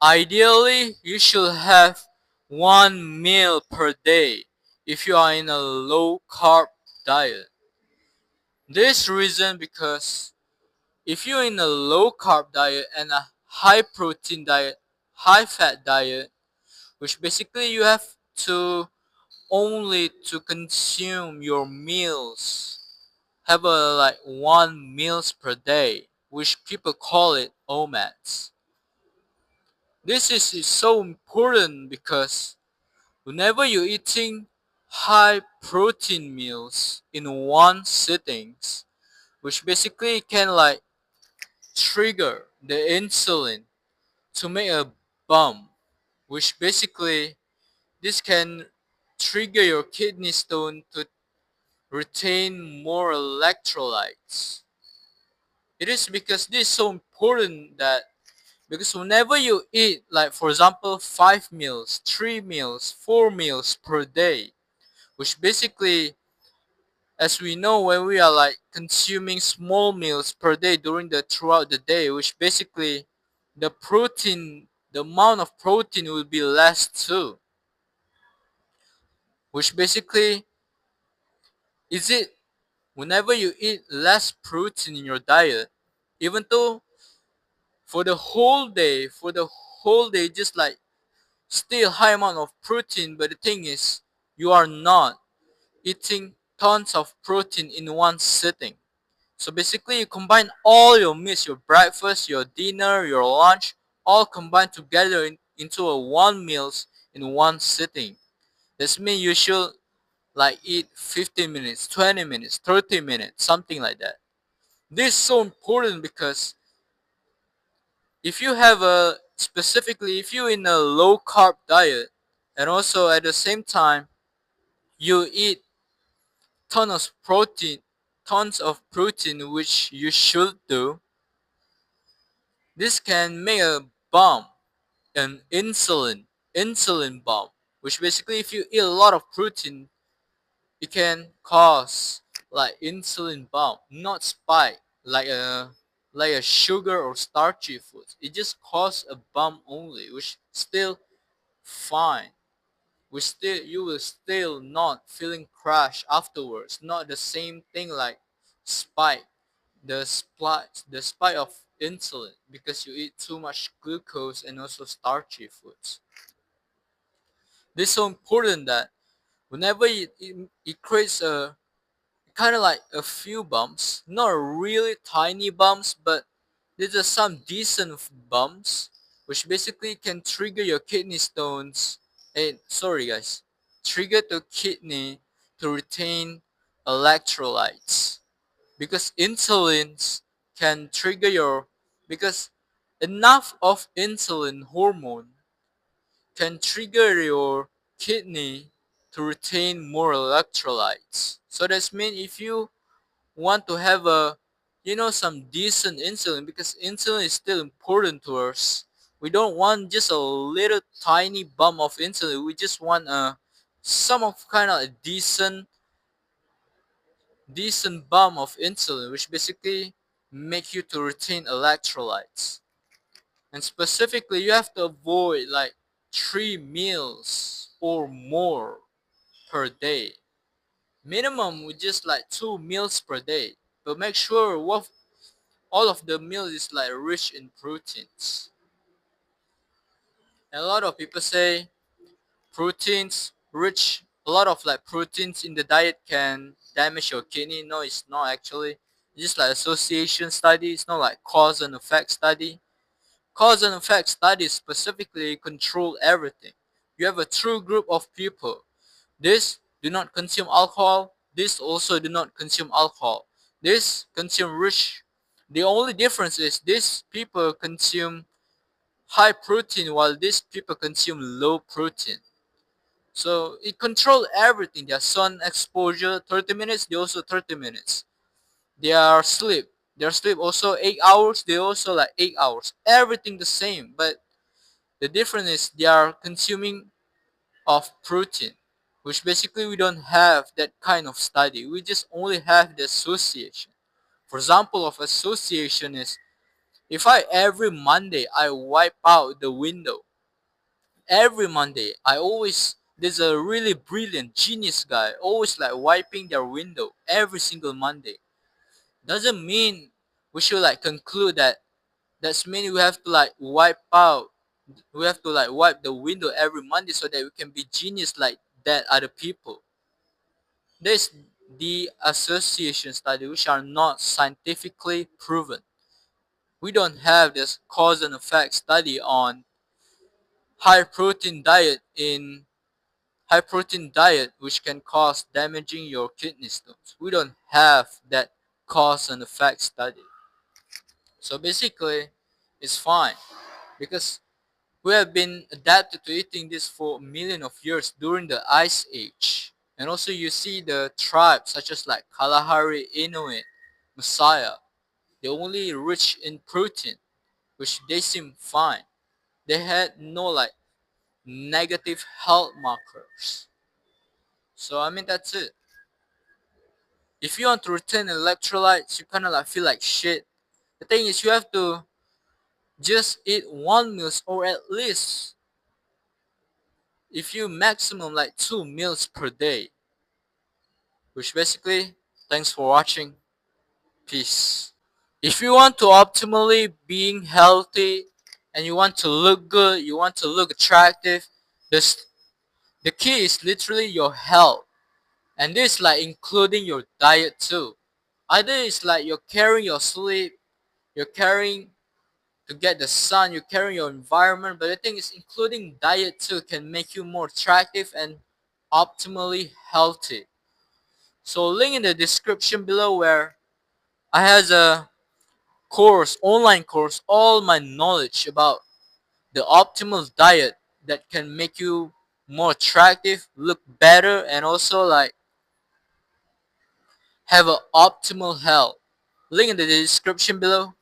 Ideally, you should have one meal per day if you are in a low carb diet. This reason because if you're in a low carb diet and a high protein diet, high fat diet, which basically you have to only to consume your meals, have a like one meals per day, which people call it OMADs. This is so important because whenever you're eating high protein meals in one sittings, which basically can like trigger the insulin to make a bump, which basically this can trigger your kidney stone to retain more electrolytes. It is because this is so important that because whenever you eat, like for example, 5 meals, 3 meals, 4 meals per day, which basically, as we know, when we are like consuming small meals per day during the throughout the day, which basically the amount of protein will be less too, which basically is it whenever you eat less protein in your diet, even though for the whole day, just like still high amount of protein, but the thing is you are not eating tons of protein in one sitting. So basically you combine all your meals, your breakfast, your dinner, your lunch, all combined together into a one meals in one sitting. This means you should like eat 15 minutes, 20 minutes, 30 minutes, something like that. This is so important because if you have a specifically if you're in a low carb diet and also at the same time you eat tons of protein tons of protein, which you should do, this can make a bump, an insulin bump, which basically if you eat a lot of protein it can cause like insulin bump, not spike like a sugar or starchy food. It just cause a bump only, which still fine. We still you will still not feeling crash afterwards. Not the same thing like spike, the spike of insulin because you eat too much glucose and also starchy foods. This is so important that whenever it creates a kind of like a few bumps, not really tiny bumps, but these are some decent bumps, which basically can trigger your kidney stones. And sorry guys, trigger the kidney to retain electrolytes because insulins can trigger your because enough of insulin hormone can trigger your kidney to retain more electrolytes. So that's mean if you want to have a some decent insulin because insulin is still important to us. We don't want just a little tiny bump of insulin. We just want some of kind of a decent bump of insulin, which basically make you to retain electrolytes. And specifically, you have to avoid like 3 meals or more per day. Minimum with just like 2 meals per day. But make sure all of the meal is like rich in proteins. And a lot of people say a lot of like proteins in the diet can damage your kidney. No, it's not actually. It's just like association study. It's not like cause and effect study. Cause and effect studies specifically control everything. You have a true group of people. This do not consume alcohol. This also do not consume alcohol. This consume rich. The only difference is these people consume high protein while these people consume low protein. So it control everything. Their sun exposure 30 minutes, they also 30 minutes. Their sleep. Their sleep also 8 hours, they also like 8 hours. Everything the same, but the difference is they are consuming of protein, which basically we don't have that kind of study. We just only have the association. For example, of association is If I every Monday I wipe out the window, every Monday I always, there's a really brilliant genius guy always like wiping their window every single Monday. Doesn't mean we should like conclude that that's mean we have to like wipe out, we have to like wipe the window every Monday so that we can be genius like that other people. There's the association study which are not scientifically proven. We don't have this cause and effect study on high protein diet in high protein diet which can cause damaging your kidney stones. We don't have that cause and effect study. So basically it's fine because we have been adapted to eating this for millions of years during the ice age. And also you see the tribes such as like Kalahari, Inuit, Messiah, they only rich in protein, which they seem fine. They had no like negative health markers. So I mean that's it. If you want to retain electrolytes, you kinda like feel like shit. The thing is you have to just eat one meal or at least if you maximum like 2 meals per day. Which basically, thanks for watching. Peace. If you want to optimally being healthy and you want to look good, you want to look attractive, this the key is literally your health. And this like including your diet too. Either it's like you're carrying your sleep, you're carrying to get the sun, you're carrying your environment, but the thing is including diet too can make you more attractive and optimally healthy. So link in the description below where I has a course, online course, all my knowledge about the optimal diet that can make you more attractive, look better, and also like have an optimal health. Link in the description below.